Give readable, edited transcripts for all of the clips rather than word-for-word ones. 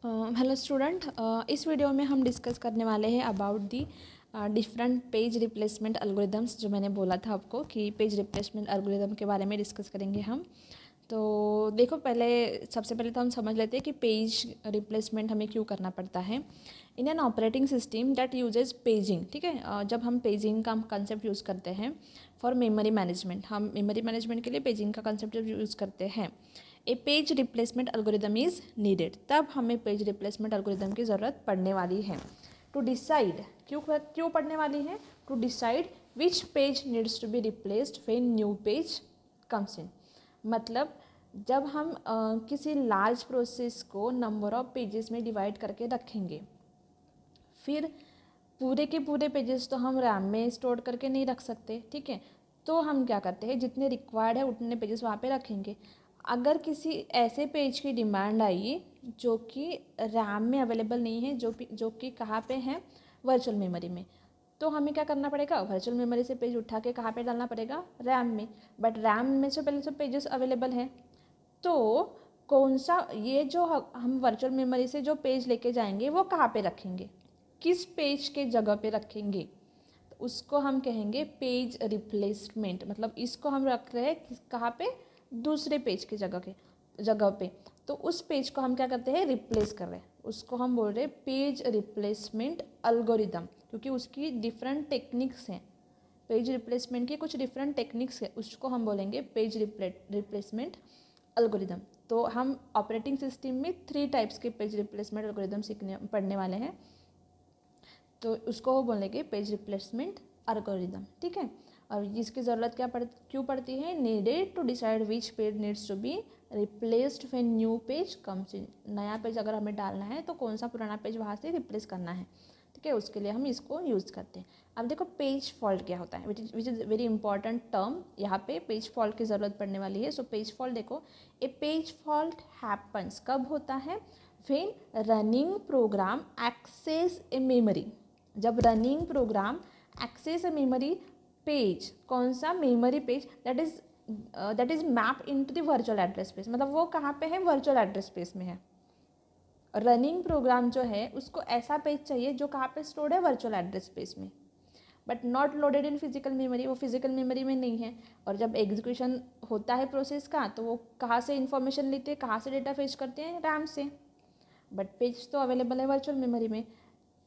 Hello student, इस video में हम डिस्कस करने वाले हैं about the different page replacement algorithms. जो मैंने बोला था आपको कि पेज रिप्लेसमेंट एल्गोरिदम के बारे में डिस्कस करेंगे हम। तो देखो, सबसे पहले तो हम समझ लेते हैं कि पेज रिप्लेसमेंट हमें क्यों करना पड़ता है। In an operating system that usage paging, ठीक है, जब हम पेजिंग का कंसेप्ट यूज़ करते हैं फॉर मेमोरी मैनेजमेंट, हम मेमोरी मैनेजमेंट के लिए पेजिंग का कंसेप्ट यूज़ करते हैं, a page replacement algorithm is needed. तब हमें पेज रिप्लेसमेंट एल्गोरिदम की ज़रूरत पड़ने वाली है। टू डिसाइड, क्यों पड़ने वाली है? To decide which page needs to be replaced when new page comes in. मतलब जब हम किसी लार्ज प्रोसेस को नंबर ऑफ पेजेस में डिवाइड करके रखेंगे, फिर पूरे के पूरे पेजेस तो हम रैम में स्टोर करके नहीं रख सकते, ठीक है। तो हम क्या करते हैं, जितने रिक्वायर्ड है उतने पेजेस वहाँ पे रखेंगे। अगर किसी ऐसे पेज की डिमांड आई जो कि रैम में अवेलेबल नहीं है, जो कि कहाँ पे है, वर्चुअल मेमोरी में, तो हमें क्या करना पड़ेगा, वर्चुअल मेमोरी से पेज उठा के कहाँ पे डालना पड़ेगा, रैम में। बट रैम में से पहले से पेजेस अवेलेबल हैं, तो कौन सा ये जो हम वर्चुअल मेमोरी से जो पेज लेके जाएंगे वो कहाँ पे रखेंगे, किस पेज के जगह पे रखेंगे, तो उसको हम कहेंगे पेज रिप्लेसमेंट। मतलब इसको हम रख रहे हैं कहाँ पे, दूसरे पेज की जगह पे। तो उस पेज को हम क्या करते हैं, रिप्लेस कर रहे हैं, उसको हम बोल रहे हैं पेज रिप्लेसमेंट एल्गोरिदम, क्योंकि उसकी डिफरेंट टेक्निक्स हैं। पेज रिप्लेसमेंट की कुछ डिफरेंट टेक्निक्स है, उसको हम बोलेंगे पेज रिप्लेसमेंट एल्गोरिदम। तो हम ऑपरेटिंग सिस्टम में 3 टाइप्स के पेज रिप्लेसमेंट एल्गोरिदम पढ़ने वाले हैं, तो उसको बोलेंगे पेज रिप्लेसमेंट एल्गोरिदम, ठीक है। और इसकी ज़रूरत क्यों पड़ती है? Needed to decide which page needs to be replaced when new page comes in. नया पेज अगर हमें डालना है तो कौन सा पुराना पेज वहाँ से रिप्लेस करना है, ठीक है, उसके लिए हम इसको यूज़ करते हैं। अब देखो पेज फॉल्ट क्या होता है, which is very important term. यहाँ पे पेज फॉल्ट की ज़रूरत पड़ने वाली है। सो पेज फॉल्ट देखो, ए पेज फॉल्ट हैपन्स कब होता है? When running program access a memory. जब running program access a memory page, कौन सा, memory page that is map into the virtual address space. मतलब वो कहाँ पे है, वर्चुअल एड्रेस स्पेस में है। रनिंग प्रोग्राम जो है उसको ऐसा पेज चाहिए जो कहाँ पे स्टोर्ड है, वर्चुअल एड्रेस स्पेस में, but not loaded in physical memory. वो फिजिकल मेमोरी में नहीं है। और जब एग्जीक्यूशन होता है प्रोसेस का, तो वो कहाँ से इन्फॉर्मेशन लेते हैं, कहाँ से डेटा फेच करते हैं, रैम से। बट पेज तो अवेलेबल है वर्चुअल मेमोरी में।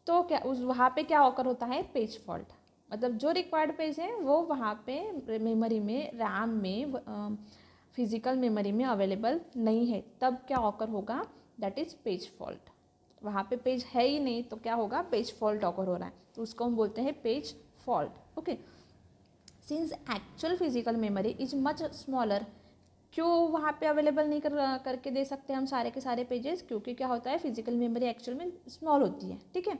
तो क्या वहाँ पे क्या ऑकर होता है, पेज फॉल्ट। मतलब जो रिक्वायर्ड पेज है वो वहाँ पे मेमोरी में, रैम में, फिजिकल मेमोरी में अवेलेबल नहीं है। तब क्या ऑकर होगा, दैट इज़ पेज फॉल्ट। वहाँ पे पेज है ही नहीं तो क्या होगा, पेज फॉल्ट ऑकर हो रहा है, तो उसको हम बोलते हैं page fault. Okay, since actual physical memory is much smaller. क्यों वहाँ पे अवेलेबल नहीं करके दे सकते हम सारे के सारे पेजेस? क्योंकि क्या होता है, फिजिकल मेमोरी एक्चुअल में स्मॉल होती है, ठीक है।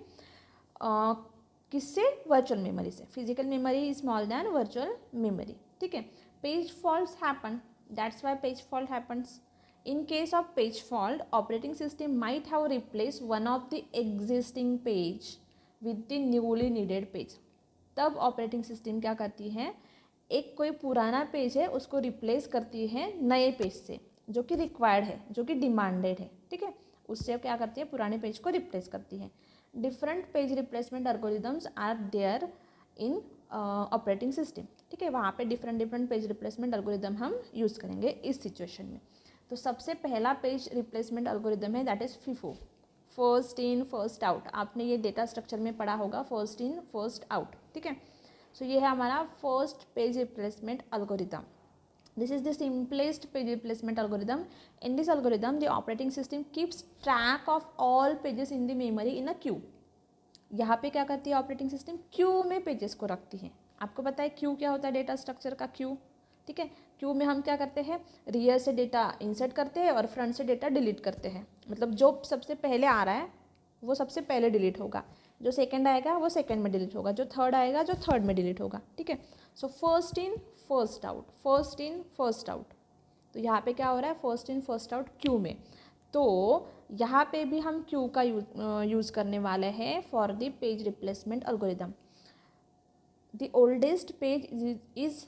किससे? वर्चुअल मेमोरी से। Physical memory is small than virtual memory, ठीक है। Page faults happen, that's why page fault happens. In case of page fault, operating system might have replaced one of the existing page with the newly needed page. तब operating system क्या करती है, एक कोई पुराना page है उसको replace करती है नए पेज से जो कि रिक्वायर्ड है, जो कि डिमांडेड है, ठीक है। उससे क्या करती है, पुराने पेज को रिप्लेस करती है। Different page replacement algorithms are there in operating system, ठीक है। वहाँ पे डिफरेंट पेज रिप्लेसमेंट एल्गोरिदम हम यूज़ करेंगे इस सिचुएशन में। तो सबसे पहला पेज रिप्लेसमेंट एल्गोरिदम है, that is FIFO, first in first out. आपने ये डेटा स्ट्रक्चर में पढ़ा होगा, फर्स्ट इन फर्स्ट आउट, ठीक है। सो ये है हमारा first page replacement algorithm. This is the simplest page replacement algorithm. In this algorithm the operating system keeps track of all pages in the memory in a Q. यहाँ पे क्या करती है ऑपरेटिंग सिस्टम, क्यू में pages को रखती है। आपको पता है क्यू क्या होता है, डेटा स्ट्रक्चर का क्यू, ठीक है। क्यू में हम क्या करते हैं, रियर से डेटा इंसर्ट करते हैं और फ्रंट से डेटा डिलीट करते हैं। मतलब जो सबसे पहले आ रहा है वो सबसे पहले डिलीट होगा, जो सेकंड आएगा वो सेकंड में डिलीट होगा, जो थर्ड आएगा जो थर्ड में डिलीट होगा, ठीक है। So first in first out, first in first out. तो यहाँ पे क्या हो रहा है, first in first out Q में। तो यहाँ पे भी हम क्यू का यूज़ करने वाले हैं for the page replacement algorithm. The oldest page is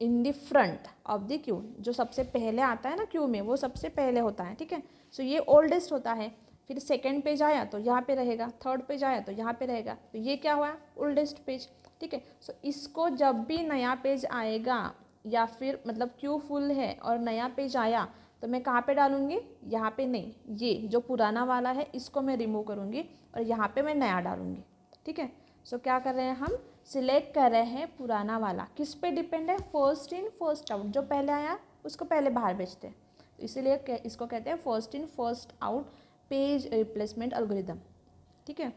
in the front of the Q. जो सबसे पहले आता है ना क्यू में, वो सबसे पहले होता है, ठीक है। सो ये ओल्डेस्ट होता है, फिर सेकंड पेज आया तो यहाँ पे रहेगा, थर्ड पेज आया तो यहाँ पे रहेगा, तो ये क्या हुआ, ओल्डेस्ट पेज। ठीक है, सो इसको जब भी नया पेज आएगा या फिर मतलब क्यू फुल है और नया पेज आया तो मैं कहाँ पे डालूँगी, यहाँ पे नहीं, ये जो पुराना वाला है इसको मैं रिमूव करूँगी और यहाँ पे मैं नया डालूँगी। ठीक है, सो क्या कर रहे हैं हम, सिलेक्ट कर रहे हैं पुराना वाला। किस पे डिपेंड है, फर्स्ट इन फर्स्ट आउट, जो पहले आया उसको पहले बाहर भेजते हैं, तो इसीलिए इसको कहते हैं first in first out page replacement algorithm. ठीक है,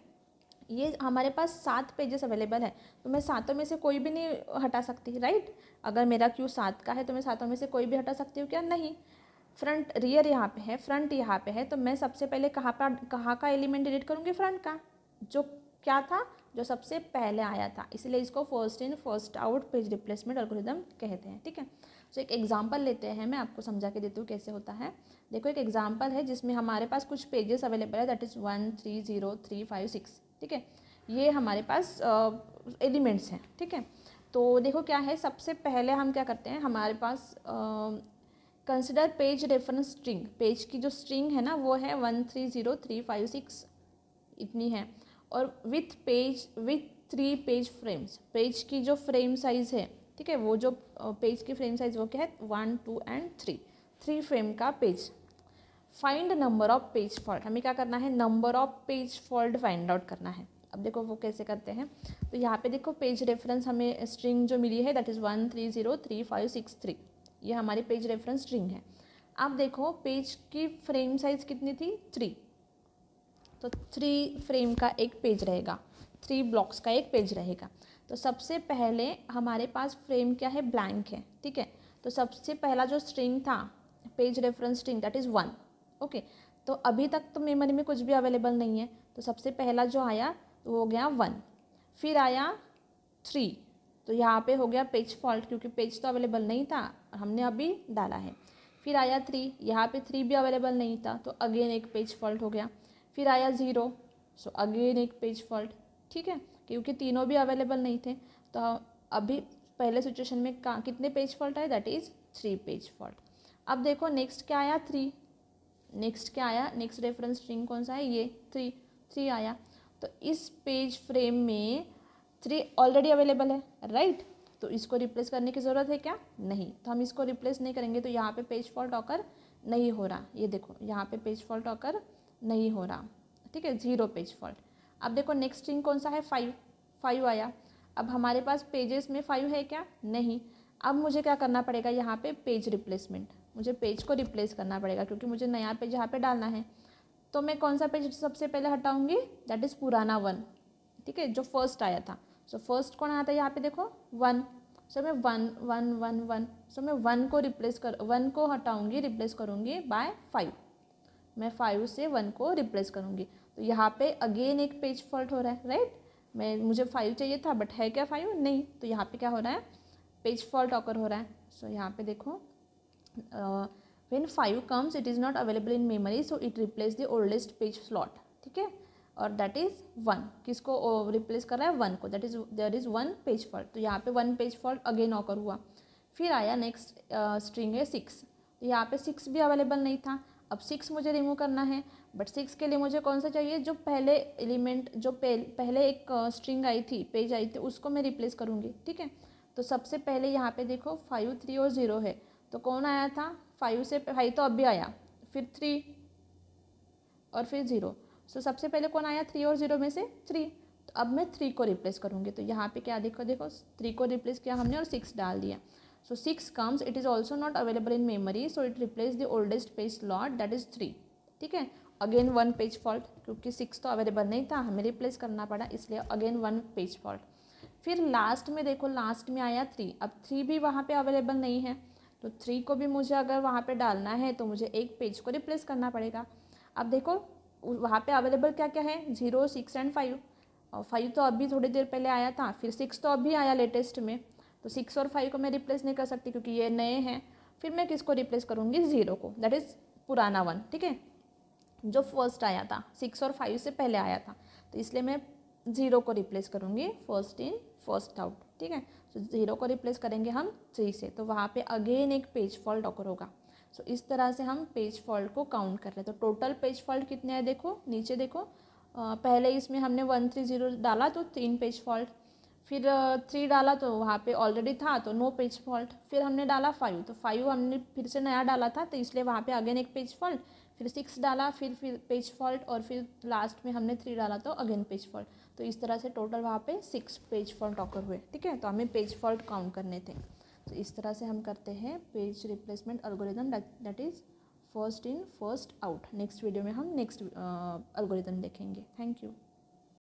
ये हमारे पास 7 पेजेस अवेलेबल है, तो मैं सातों में से कोई भी नहीं हटा सकती, राइट। अगर मेरा क्यू 7 का है तो मैं सातों में से कोई भी हटा सकती हूँ क्या, नहीं। फ्रंट रियर यहाँ पे है, फ्रंट यहाँ पे है, तो मैं सबसे पहले कहाँ का एलिमेंट डिलीट करूँगी, फ्रंट का, जो क्या था, जो सबसे पहले आया था, इसलिए इसको first in first out page replacement algorithm कहते हैं। ठीक है, सो एक एग्जांपल लेते हैं, मैं आपको समझा के देती हूँ कैसे होता है। देखो एक एग्जांपल है जिसमें हमारे पास कुछ पेजेस अवेलेबल है, दैट इज़ 1 3 0 3 5 6। ठीक है, ये हमारे पास एलिमेंट्स हैं। ठीक है, तो देखो क्या है, सबसे पहले हम क्या करते हैं, हमारे पास consider page reference string, page की जो स्ट्रिंग है ना वो है 1 3 0 3 5 6 इतनी है, और विथ 3 पेज फ्रेम्स, पेज की जो फ्रेम साइज़ है, ठीक है, वो जो पेज की फ्रेम साइज़ वो क्या है 1 2 एंड 3 फ्रेम का page. Find number of page fault, हमें क्या करना है, number of page fault find out करना है। अब देखो वो कैसे करते हैं, तो यहाँ पे देखो पेज रेफरेंस हमें स्ट्रिंग जो मिली है दैट इज़ 1 3 0 3 5 6 3, ये हमारी पेज रेफरेंस स्ट्रिंग है। अब देखो पेज की फ्रेम साइज़ कितनी थी, 3, तो 3 फ्रेम का एक पेज रहेगा, 3 ब्लॉक्स का एक पेज रहेगा। तो सबसे पहले हमारे पास फ्रेम क्या है, ब्लैंक है। ठीक है, तो सबसे पहला जो स्ट्रिंग था page reference string that is 1। Okay, तो अभी तक तो मेमोरी में कुछ भी अवेलेबल नहीं है, तो सबसे पहला जो आया वो हो गया 1, फिर आया 3, तो यहाँ पे हो गया पेज फॉल्ट क्योंकि पेज तो अवेलेबल नहीं था, हमने अभी डाला है। फिर आया 3, यहाँ पे 3 भी अवेलेबल नहीं था, तो अगेन एक पेज फॉल्ट हो गया। फिर आया 0, सो अगेन एक पेज फॉल्ट। ठीक है, क्योंकि तीनों भी अवेलेबल नहीं थे, तो अभी पहले सिचुएशन में कितने पेज फॉल्ट आए, दैट इज़ 3 पेज फॉल्ट। अब देखो नेक्स्ट क्या आया, 3, नेक्स्ट क्या आया, नेक्स्ट रेफरेंस स्ट्रिंग कौन सा है, ये 3 आया। तो इस पेज फ्रेम में 3 ऑलरेडी अवेलेबल है, राइट, तो इसको रिप्लेस करने की ज़रूरत है क्या, नहीं, तो हम इसको रिप्लेस नहीं करेंगे, तो यहाँ पे पेज फॉल्ट ऑकर नहीं हो रहा, ये देखो यहाँ पे पेज फॉल्ट ऑकर नहीं हो रहा। ठीक है, 0 पेज फॉल्ट। अब देखो नेक्स्ट स्ट्रिंग कौन सा है, 5 आया। अब हमारे पास पेजेस में 5 है क्या, नहीं। अब मुझे क्या करना पड़ेगा, यहाँ पे पेज रिप्लेसमेंट, मुझे पेज को रिप्लेस करना पड़ेगा क्योंकि मुझे नया पेज यहाँ पे डालना है। तो मैं कौन सा पेज सबसे पहले हटाऊंगी, दैट इज़ पुराना 1। ठीक है, जो फर्स्ट आया था, सो फर्स्ट कौन आया था यहाँ पे देखो 1, सो मैं 1 1 1 1, सो मैं 1 को हटाऊंगी, रिप्लेस करूँगी बाय 5, मैं 5 से 1 को रिप्लेस करूँगी। तो यहाँ पे अगेन एक पेज फॉल्ट हो रहा है, राइट, मुझे 5 चाहिए था बट है क्या 5, नहीं, तो यहाँ पे क्या हो रहा है, पेज फॉल्ट ऑकर हो रहा है। सो यहाँ पे देखो when 5 comes it is not available in memory so it replace the oldest page slot। ठीक है, और दैट इज़ 1, किसको रिप्लेस कर रहा है, 1 को, that is there is 1 page fault, तो यहाँ पे 1 पेज फॉल्ट अगेन ऑकर हुआ। फिर आया नेक्स्ट स्ट्रिंग है 6, तो यहाँ पे 6 भी अवेलेबल नहीं था। अब 6 मुझे रिमूव करना है, बट 6 के लिए मुझे कौन सा चाहिए, जो पहले एलिमेंट, जो पहले एक स्ट्रिंग आई थी, पेज आई थी, उसको मैं रिप्लेस करूँगी। ठीक है, तो सबसे पहले यहाँ पे देखो 5 3 और 0 है, तो कौन आया था, 5 तो अभी आया, फिर 3 और फिर 0, सो सबसे पहले कौन आया, 3 और 0 में से 3, तो अब मैं 3 को रिप्लेस करूँगी। तो यहाँ पे क्या देखो 3 को रिप्लेस किया हमने और 6 डाल दिया। सो 6 comes, it is also not available in memory so it replace the oldest page slot that is 3। ठीक है, अगेन 1 पेज फॉल्ट क्योंकि 6 तो अवेलेबल नहीं था, हमें रिप्लेस करना पड़ा, इसलिए अगेन 1 पेज फॉल्ट। फिर लास्ट में देखो, लास्ट में आया 3, अब 3 भी वहाँ पे अवेलेबल नहीं है, तो 3 को भी मुझे अगर वहाँ पे डालना है तो मुझे एक पेज को रिप्लेस करना पड़ेगा। अब देखो वहाँ पे अवेलेबल क्या क्या है, 0 6 एंड 5, और 5 तो अभी थोड़ी देर पहले आया था, फिर 6 तो अभी आया लेटेस्ट में, तो 6 और 5 को मैं रिप्लेस नहीं कर सकती क्योंकि ये नए हैं। फिर मैं किसको रिप्लेस करूँगी, 0 को, दैट इज़ पुराना 1। ठीक है, जो फर्स्ट आया था, 6 और 5 से पहले आया था, तो इसलिए मैं 0 को रिप्लेस करूँगी, फर्स्ट इन फर्स्ट आउट। ठीक है, तो 0 को रिप्लेस करेंगे हम 3 से, तो वहाँ पे अगेन एक पेज फॉल्ट ऑकर होगा। सो इस तरह से हम पेज फॉल्ट को काउंट कर रहे हैं। तो टोटल पेज फॉल्ट कितने हैं देखो, नीचे देखो, पहले इसमें हमने 130 डाला तो 3 पेज फॉल्ट, फिर 3 डाला तो वहाँ पे ऑलरेडी था तो नो पेज फॉल्ट, फिर हमने डाला 5 तो 5 हमने फिर से नया डाला था तो इसलिए वहाँ पे अगेन एक पेज फॉल्ट, फिर 6 डाला फिर पेज फॉल्ट, और फिर लास्ट में हमने 3 डाला तो अगेन पेज फॉल्ट। तो इस तरह से टोटल वहाँ पे 6 पेज फॉल्ट ऑकर हुए। ठीक है, तो हमें पेज फॉल्ट काउंट करने थे। तो इस तरह से हम करते हैं page replacement algorithm, that is first in first out. Next video में हम नेक्स्ट एल्गोरिथम देखेंगे। Thank you.